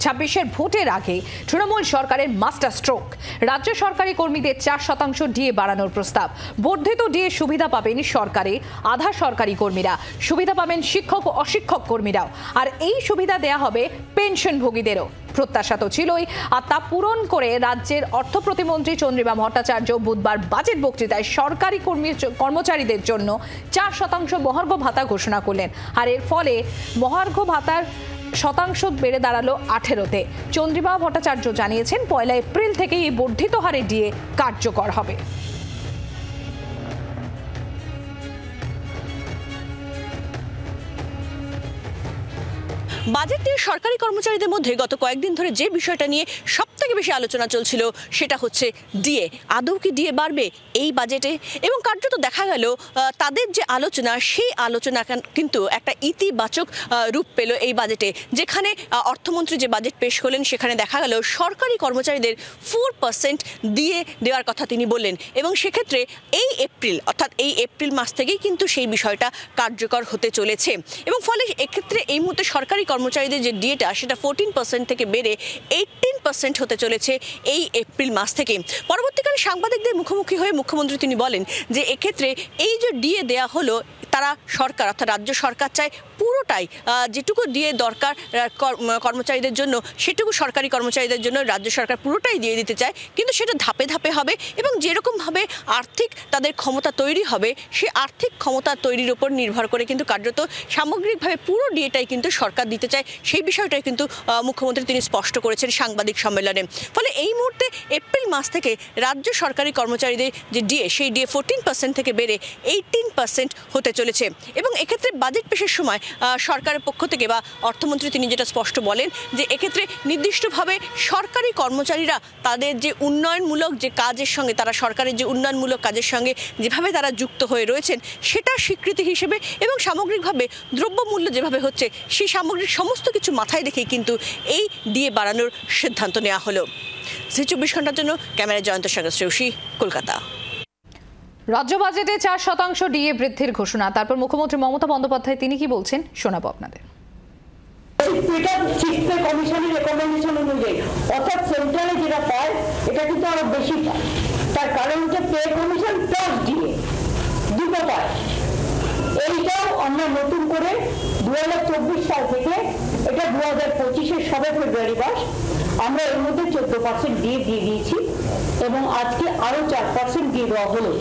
26-এর ভোটের আগে তৃণমূল সরকারের মাস্টার স্ট্রোক। রাজ্য সরকারি কর্মীদের 4% ডিএ বাড়ানোর প্রস্তাব। বর্ধিত ডিএ সুবিধা পাবেন সরকারি আধা সরকারি কর্মীরা, সুবিধা পাবেন শিক্ষক ও অশিক্ষক কর্মীরাও। আর এই সুবিধা দেয়া হবে পেনশনভোগীদেরও। প্রত্যাশা তো ছিলই, আর তা পূরণ করে রাজ্যের অর্থ প্রতিমন্ত্রী চন্দ্রিমা ভট্টাচার্য বুধবার বাজেট বক্তৃতায় সরকারি কর্মচারীদের জন্য 4% মহার্ঘ ভাতা ঘোষণা করলেন। আর এর ফলে মহার্ঘ ভাতার শতাংশ বেড়ে দাঁড়ালো 18-তে। চন্দ্রিমা ভট্টাচার্য জানিয়েছেন 1 এপ্রিল থেকে এই বর্ধিত হারে ডিএ কার্যকর হবে। বাজেট নিয়ে সরকারি কর্মচারীদের মধ্যে গত কয়েকদিন ধরে যে বিষয়টা নিয়ে সবথেকে বেশি আলোচনা চলছিল সেটা হচ্ছে ডিএ। আদৌ কি ডিএ বাড়বে এই বাজেটে? এবং কার্যত দেখা গেল তাদের যে আলোচনা, সেই আলোচনা কিন্তু একটা ইতিবাচক রূপ পেল এই বাজেটে। যেখানে অর্থমন্ত্রী যে বাজেট পেশ করলেন সেখানে দেখা গেল সরকারি কর্মচারীদের 4% ডিএ দেওয়ার কথা তিনি বললেন। এবং সেক্ষেত্রে এই এপ্রিল, অর্থাৎ এই এপ্রিল মাস থেকেই কিন্তু সেই বিষয়টা কার্যকর হতে চলেছে। এবং ফলে এক্ষেত্রে এই মুহূর্তে সরকারি কর্মচারীদের যে ডিএটা সেটা 14% থেকে বেড়ে 18% হতে চলেছে এই এপ্রিল মাস থেকে। পরবর্তীকালে সাংবাদিকদের মুখোমুখি হয়ে মুখ্যমন্ত্রী তিনি বলেন যে এক্ষেত্রে এই যে ডিএ দেয়া হলো, তারা সরকার অর্থাৎ রাজ্য সরকার চায় পুরোটাই, যেটুকু ডিএ দরকার কর্মচারীদের জন্য সেটুকু সরকারি কর্মচারীদের জন্য রাজ্য সরকার পুরোটাই দিয়ে দিতে চায়। কিন্তু সেটা ধাপে ধাপে হবে এবং যেরকমভাবে আর্থিক তাদের ক্ষমতা তৈরি হবে, সেই আর্থিক ক্ষমতা তৈরির উপর নির্ভর করে কিন্তু কার্যত সামগ্রিকভাবে পুরো ডিএটাই কিন্তু সরকার দিতে চায়। সেই বিষয়টাই কিন্তু মুখ্যমন্ত্রী তিনি স্পষ্ট করেছেন সাংবাদিক সম্মেলনে। ফলে এই মুহূর্তে এপ্রিল মাস থেকে রাজ্য সরকারি কর্মচারীদের যে ডিএ, সেই ডিএ 14% থেকে বেড়ে 18% হতে চলেছে। এবং এক্ষেত্রে বাজেট পেশের সময় সরকারের পক্ষ থেকে বা অর্থমন্ত্রী তিনি যেটা স্পষ্ট বলেন যে এক্ষেত্রে নির্দিষ্টভাবে সরকারি কর্মচারীরা তাদের যে উন্নয়নমূলক যে কাজের সঙ্গে, তারা সরকারের যে উন্নয়নমূলক কাজের সঙ্গে যেভাবে তারা যুক্ত হয়ে রয়েছেন সেটার স্বীকৃতি হিসেবে এবং সামগ্রিকভাবে দ্রব্যমূল্য যেভাবে হচ্ছে সেই সামগ্রিক সমস্ত কিছু মাথায় রেখেই কিন্তু এই ডিএ বাড়ানোর সিদ্ধান্ত নেওয়া হলো। জি 24 ঘন্টার জন্য ক্যামেরায় জয়ন্ত সাগর শ্রেয়সী, কলকাতা। রাজ্য বাজেটে 4% ডিএ বৃদ্ধির ঘোষণা। তারপর মুখ্যমন্ত্রী মমতা বন্দ্যোপাধ্যায় তিনি কি বলছেন শোনাবো আপনাদের। কমিশনের রেকমেন্ডেশন অনুযায়ী অর্থাৎ সেন্ট্রালে যেটা পায় এটা কিন্তু আরো বেশি পায়। তার কারণ হচ্ছে পে কমিশন প্লাস ডিএ দুটো পায়। এইটাও আমরা নতুন করে 2024 সাল থেকে, এটা 2025-এর 7 ফেব্রুয়ারি মাস, আমরা এর মধ্যে 14% ডিএ দিয়ে দিয়েছি এবং আজকে আরো 4% দিয়ে দেওয়া হলো।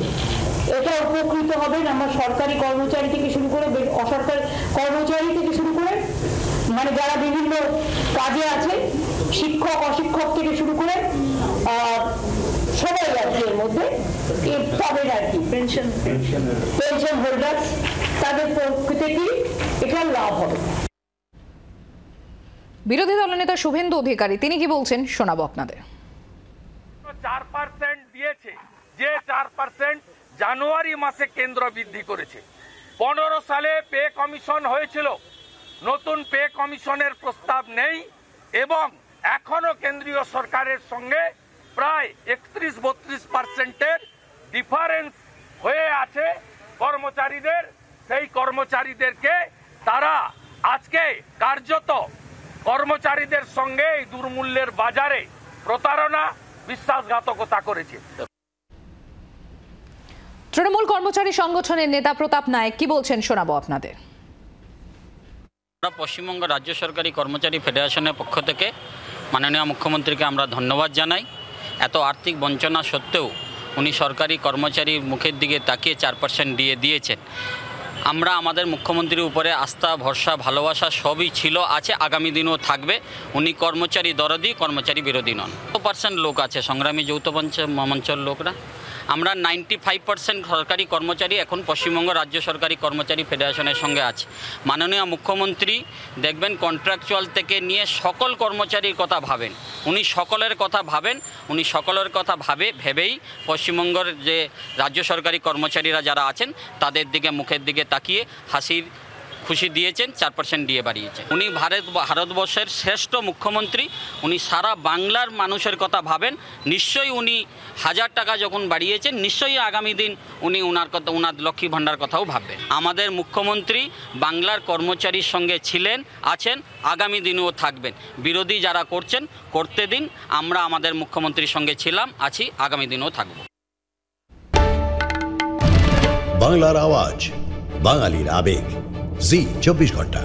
এটা উপকৃত হবেন আমরা সরকারি কর্মচারী থেকে শুরু করে অসরকারি কর্মচারী থেকে শুরু করে, মানে যারা বিভিন্ন কাজে আছে, শিক্ষক অশিক্ষক থেকে শুরু করে সবাই আর কি এর মধ্যে পাবেন আর কি। পেনশন হোল্ডার তাদের পক্ষ থেকেই এটা লাভ হবে। বিরোধী দলনেতা শুভেন্দু অধিকারী তিনি কি বলছেন শোনাবো আপনাদের। 4% দিয়েছে, যে 4% জানুয়ারি মাসে কেন্দ্র বৃদ্ধি করেছে। 15 সালে পে কমিশন হয়েছিল, নতুন পে কমিশনের প্রস্তাব নেই এবং এখনো কেন্দ্রীয় সরকারের সঙ্গে প্রায় 31-32% ডিফারেন্স হয়ে আছে কর্মচারীদের। সেই কর্মচারীদেরকে তারা আজকে কার্যত কর্মচারীদের সঙ্গে এই দুর্মূল্যের বাজারে প্রতারণা, বিশ্বাসঘাতকতা করেছে। তৃণমূল কর্মচারী সংগঠনের নেতা প্রতাপ নায়েক কি বলছেন শোনাবো আপনাদের। পশ্চিমবঙ্গ রাজ্য সরকারি কর্মচারী ফেডারেশনের পক্ষ থেকে মাননীয় মুখ্যমন্ত্রীকে আমরা ধন্যবাদ জানাই। এত আর্থিক বঞ্চনা সত্ত্বেও উনি সরকারি কর্মচারীর মুখের দিকে তাকিয়ে 4% ডিএ দিয়েছেন। আমরা আমাদের মুখ্যমন্ত্রীর উপরে আস্থা, ভরসা, ভালোবাসা সবই ছিল, আছে, আগামী দিনও থাকবে। উনি কর্মচারী দরদি, কর্মচারী বিরোধী নন। 100% লোক আছে সংগ্রামী যৌথ মঞ্চের লোকরা। আমরা 95% সরকারি কর্মচারী এখন পশ্চিমবঙ্গ রাজ্য সরকারি কর্মচারী ফেডারেশনের সঙ্গে আছে। মাননীয় মুখ্যমন্ত্রী দেখবেন কন্ট্রাকচুয়াল থেকে নিয়ে সকল কর্মচারীর কথা ভাবেন, উনি সকলের কথা ভাবেন। উনি সকলের কথা ভেবেই পশ্চিমবঙ্গের যে রাজ্য সরকারি কর্মচারীরা যারা আছেন তাদের দিকে, মুখের দিকে তাকিয়ে হাসির খুশি দিয়েছেন, 4% ডিএ বাড়িয়েছেন। উনি ভারতবর্ষের শ্রেষ্ঠ মুখ্যমন্ত্রী, উনি সারা বাংলার মানুষের কথা ভাবেন। নিশ্চয়ই উনি 1000 টাকা যখন বাড়িয়েছেন, নিশ্চয়ই আগামী দিন উনি ওনার লক্ষ্মী ভাণ্ডার কথাও ভাববেন। আমাদের মুখ্যমন্ত্রী বাংলার কর্মচারীর সঙ্গে ছিলেন, আছেন, আগামী দিনেও থাকবেন। বিরোধী যারা করছেন করতে দিন, আমরা আমাদের মুখ্যমন্ত্রীর সঙ্গে ছিলাম, আছি, আগামী দিনেও থাকব। বাংলার আওয়াজ, বাঙালির আবেগ, জি 24 ঘন্টা।